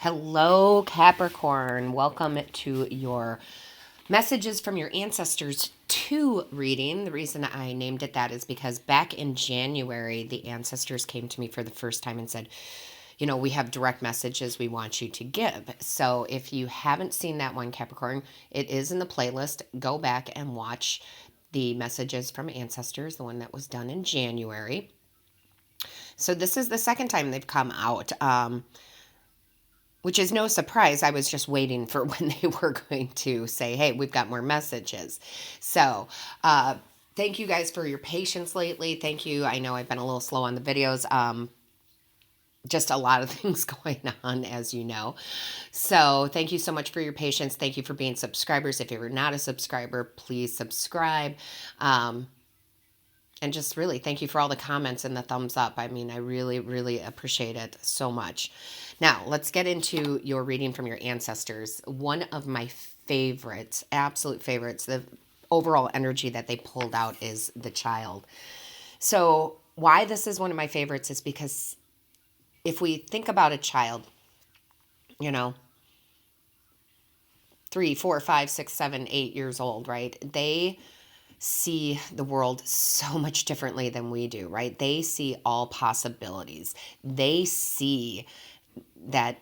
Hello, Capricorn. Welcome to your Messages from Your Ancestors 2 reading. The reason I named it that is because back in January, the ancestors came to me for the first time and said, we have direct messages we want you to give. So if you haven't seen that one, Capricorn, it is in the playlist. Go back and watch the Messages from Ancestors, the one that was done in January. So this is the second time they've come out. Which is no surprise. I was just waiting for when they were going to say, hey, we've got more messages. So thank you guys for your patience lately. Thank you. I know I've been a little slow on the videos. Just a lot of things going on, as you know. So thank you so much for your patience. Thank you for being subscribers. If you're not a subscriber, please subscribe. And just really thank you for all the comments and the thumbs up. I mean, I really, really appreciate it so much. Now, let's get into your reading from your ancestors. One of my favorites, absolute favorites, the overall energy that they pulled out is the child. So why this is one of my favorites is because if we think about a child, 3, 4, 5, 6, 7, 8 years old, right? They see the world so much differently than we do, right? They see all possibilities. They see that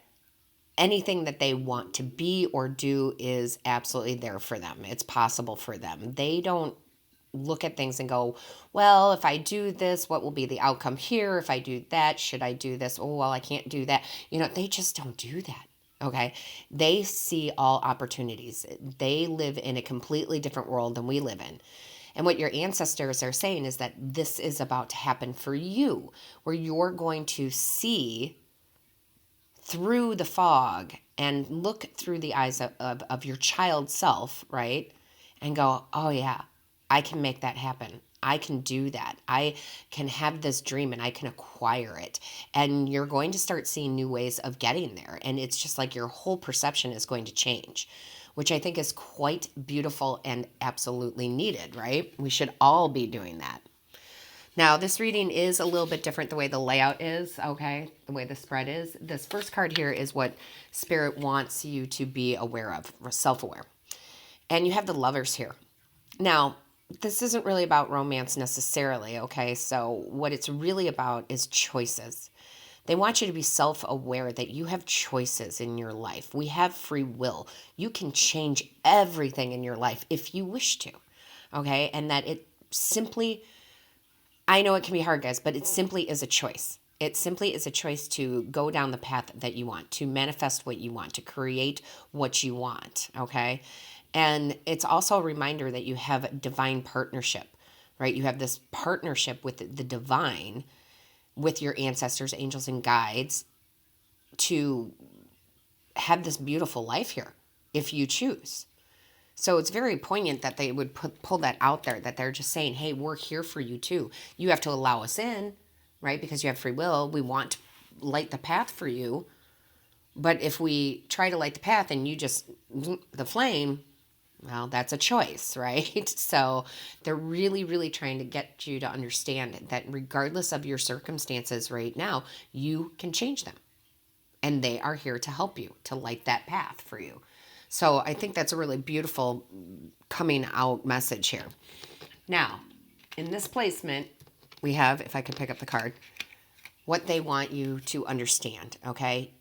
anything that they want to be or do is absolutely there for them. It's possible for them. They don't look at things and go, well, if I do this, what will be the outcome here? If I do that, should I do this? Oh, well, I can't do that. They just don't do that. Okay. They see all opportunities. They live in a completely different world than we live in. And what your ancestors are saying is that this is about to happen for you, where you're going to see through the fog and look through the eyes of your child self, right? And go, oh yeah, I can make that happen. I can do that. I can have this dream and I can acquire it. And you're going to start seeing new ways of getting there. And it's just like your whole perception is going to change, which I think is quite beautiful and absolutely needed, right? We should all be doing that. Now, this reading is a little bit different the way the layout is, okay? The way the spread is. This first card here is what Spirit wants you to be aware of, self-aware. And you have the Lovers here. Now, this isn't really about romance necessarily, okay? So what it's really about is choices. They want you to be self-aware that you have choices in your life. We have free will. You can change everything in your life if you wish to, okay? And that it simply, I know it can be hard, guys, but it simply is a choice. It simply is a choice to go down the path that you want, to manifest what you want, to create what you want, okay? And it's also a reminder that you have divine partnership, right? You have this partnership with the divine, with your ancestors, angels, and guides to have this beautiful life here if you choose. So it's very poignant that they would pull that out there, that they're just saying, hey, we're here for you too. You have to allow us in, right? Because you have free will. We want to light the path for you. But if we try to light the path and you just, the flame, well, that's a choice, right? So they're really, really trying to get you to understand that regardless of your circumstances right now, you can change them. And they are here to help you, to light that path for you. So I think that's a really beautiful coming out message here. Now, in this placement, we have, if I could pick up the card, what they want you to understand, okay?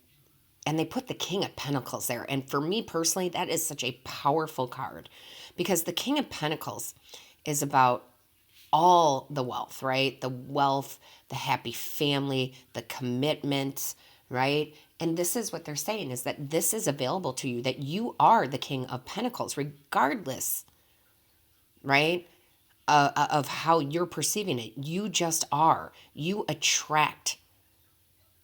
And they put the King of Pentacles there. And for me personally, that is such a powerful card because the King of Pentacles is about all the wealth, right? The wealth, the happy family, the commitment, right? And this is what they're saying is that this is available to you, that you are the King of Pentacles, regardless, right, of how you're perceiving it. You just are. You attract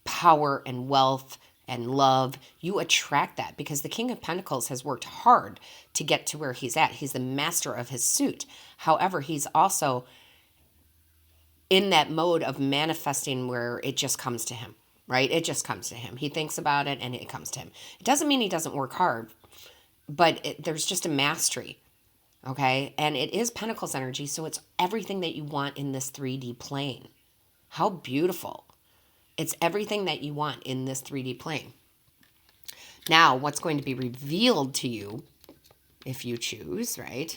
power and wealth and love. You attract that because the King of Pentacles has worked hard to get to where he's at. He's the master of his suit. However, he's also in that mode of manifesting where it just comes to him, right? It just comes to him. He thinks about it and it comes to him. It doesn't mean he doesn't work hard, but there's just a mastery, okay? And it is Pentacles energy, so it's everything that you want in this 3D plane. How beautiful. It's everything that you want in this 3D plane. Now, what's going to be revealed to you, if you choose, right,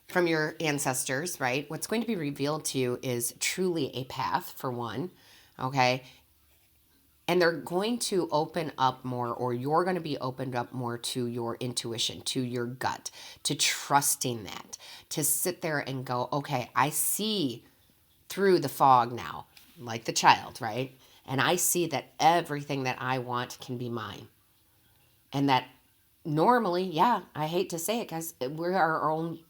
from your ancestors, right, what's going to be revealed to you is truly a path, for one, okay? And they're going to open up more, or you're going to be opened up more to your intuition, to your gut, to trusting that, to sit there and go, okay, I see through the fog now, like the child, right? And I see that everything that I want can be mine. And that normally, yeah, I hate to say it, guys, we're our own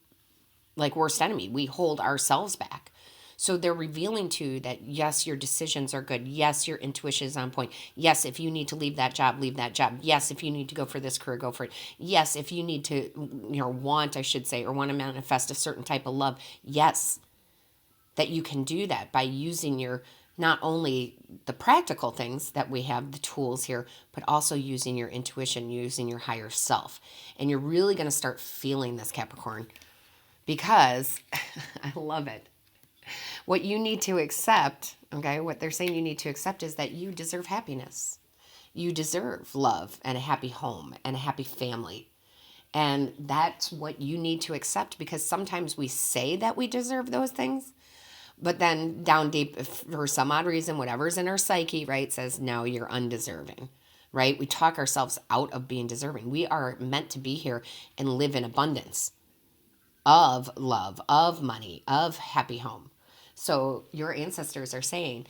like worst enemy. We hold ourselves back. So they're revealing to you that yes, your decisions are good. Yes, your intuition is on point. Yes, if you need to leave that job, leave that job. Yes, if you need to go for this career, go for it. Yes, if you need to, want, I should say, or want to manifest a certain type of love. Yes, that you can do that by using your, not only the practical things that we have, the tools here, but also using your intuition, using your higher self. And you're really going to start feeling this, Capricorn, because I love it. What you need to accept, okay, what they're saying you need to accept is that you deserve happiness. You deserve love and a happy home and a happy family. And that's what you need to accept, because sometimes we say that we deserve those things, but then down deep, if for some odd reason, whatever's in our psyche, right, says, no, you're undeserving, right? We talk ourselves out of being deserving. We are meant to be here and live in abundance of love, of money, of happy home. So your ancestors are saying,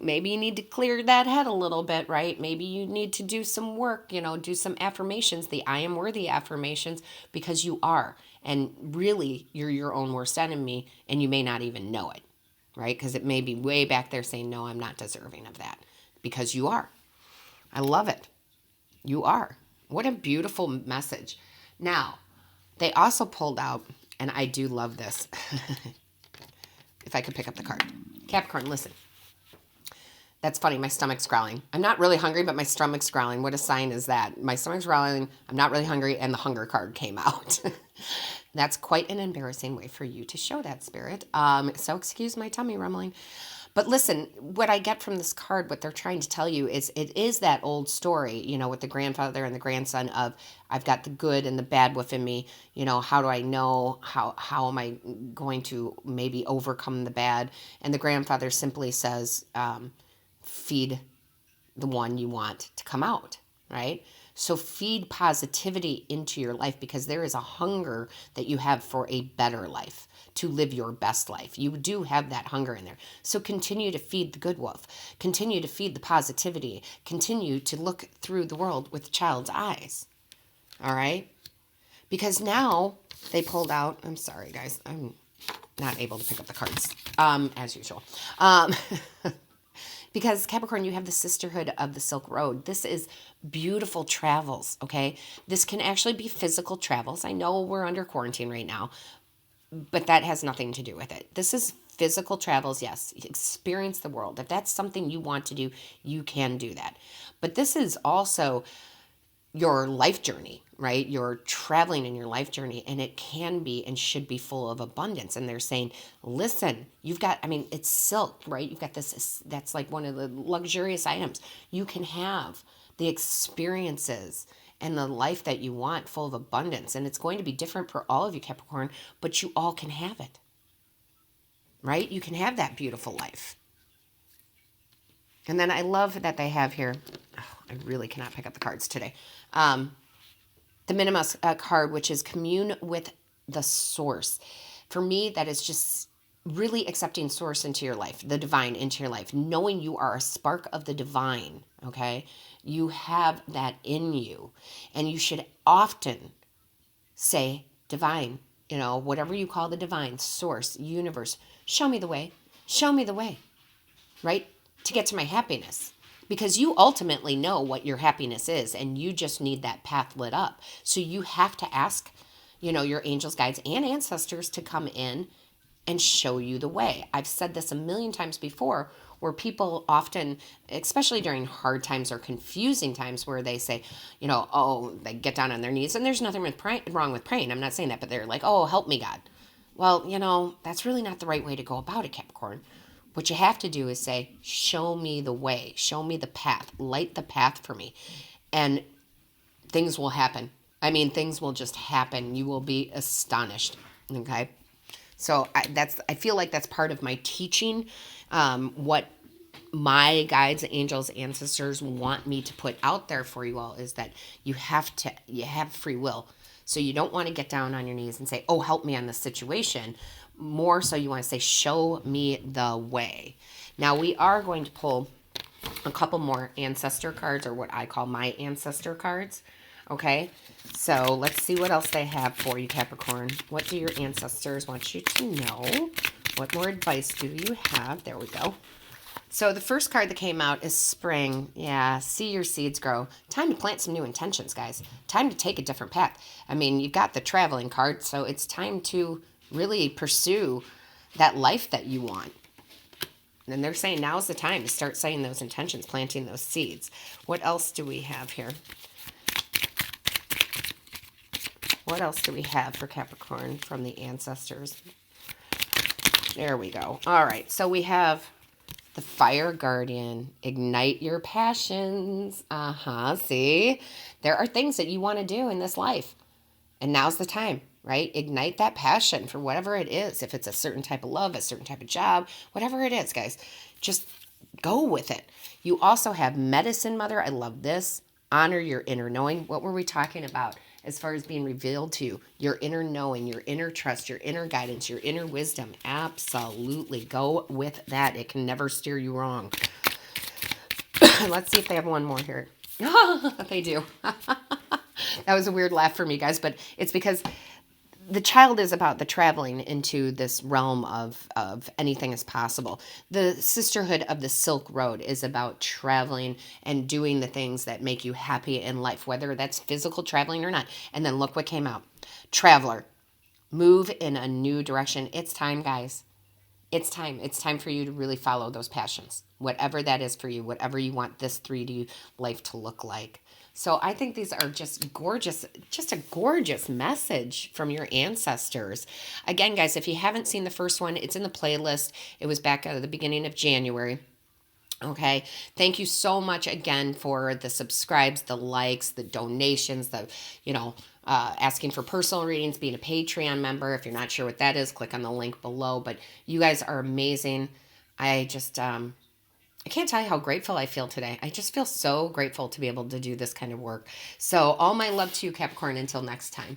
maybe you need to clear that head a little bit, right? Maybe you need to do some work, do some affirmations, the I am worthy affirmations, because you are. And really, you're your own worst enemy, and you may not even know it, right? Because it may be way back there saying, no, I'm not deserving of that, because you are. I love it. You are. What a beautiful message. Now, they also pulled out, and I do love this. If I could pick up the card. Capricorn, listen. That's funny. My stomach's growling. I'm not really hungry, but my stomach's growling. What a sign is that? My stomach's growling. I'm not really hungry, and the hunger card came out. That's quite an embarrassing way for you to show that, Spirit. So excuse my tummy rumbling. But listen, what I get from this card, what they're trying to tell you is it is that old story, with the grandfather and the grandson of, I've got the good and the bad within me. How do I know? How am I going to maybe overcome the bad? And the grandfather simply says, feed the one you want to come out, right? So feed positivity into your life, because there is a hunger that you have for a better life, to live your best life. You do have that hunger in there. So continue to feed the good wolf. Continue to feed the positivity. Continue to look through the world with child's eyes. All right? Because now they pulled out, I'm sorry, guys. I'm not able to pick up the cards, as usual. Because Capricorn, you have the Sisterhood of the Silk Road. This is beautiful travels, okay? This can actually be physical travels. I know we're under quarantine right now, but that has nothing to do with it. This is physical travels, yes. Experience the world. If that's something you want to do, you can do that. But this is also your life journey, right? You're traveling in your life journey, and it can be and should be full of abundance. And they're saying, listen, you've got, it's silk, right? You've got this, that's like one of the luxurious items. You can have the experiences and the life that you want, full of abundance. And it's going to be different for all of you, Capricorn, but you all can have it, right? You can have that beautiful life. And then I love that they have here, I really cannot pick up the cards today. The Minimus card, which is commune with the source. For me, that is just really accepting source into your life, the divine into your life, knowing you are a spark of the divine, okay? You have that in you, and you should often say divine, whatever you call the divine, source, universe, show me the way, right? To get to my happiness. Because you ultimately know what your happiness is, and you just need that path lit up. So you have to ask, your angels, guides, and ancestors to come in and show you the way. I've said this a million times before, where people often, especially during hard times or confusing times, where they say, they get down on their knees, and there's nothing wrong with praying. I'm not saying that, but they're like, oh, help me, God. Well, that's really not the right way to go about it, Capricorn. What you have to do is say, show me the way, show me the path, light the path for me. And things will happen. I mean, things will just happen. You will be astonished. Okay. So I feel like that's part of my teaching. What my guides, angels, ancestors want me to put out there for you all is that you have free will. So you don't want to get down on your knees and say, oh, help me on this situation. More so you want to say, show me the way. Now we are going to pull a couple more ancestor cards, or what I call my ancestor cards. Okay, so let's see what else they have for you, Capricorn. What do your ancestors want you to know? What more advice do you have? There we go. So the first card that came out is spring. Yeah, see your seeds grow. Time to plant some new intentions, guys. Time to take a different path. I mean, you've got the traveling card, so it's time to really pursue that life that you want. And they're saying now's the time to start saying those intentions, planting those seeds. What else do we have here? What else do we have for Capricorn from the ancestors? There we go. All right, so we have the Fire Guardian. Ignite your passions. See? There are things that you want to do in this life. And now's the time, right? Ignite that passion for whatever it is. If it's a certain type of love, a certain type of job, whatever it is, guys, just go with it. You also have Medicine Mother. I love this. Honor your inner knowing. What were we talking about as far as being revealed to you? Your inner knowing, your inner trust, your inner guidance, your inner wisdom. Absolutely. Go with that. It can never steer you wrong. Let's see if they have one more here. They do. That was a weird laugh for me, guys, but it's because the child is about the traveling into this realm of anything is possible. The Sisterhood of the Silk Road is about traveling and doing the things that make you happy in life, whether that's physical traveling or not. And then look what came out. Traveler. Move in a new direction. It's time, guys. It's time. It's time for you to really follow those passions. Whatever that is for you, whatever you want this 3D life to look like. So I think these are just gorgeous, just a gorgeous message from your ancestors. Again, guys, if you haven't seen the first one, it's in the playlist. It was back at the beginning of January. Okay. Thank you so much again for the subscribes, the likes, the donations, asking for personal readings, being a Patreon member. If you're not sure what that is, click on the link below. But you guys are amazing. I just, I can't tell you how grateful I feel today. I just feel so grateful to be able to do this kind of work. So all my love to you, Capricorn, until next time.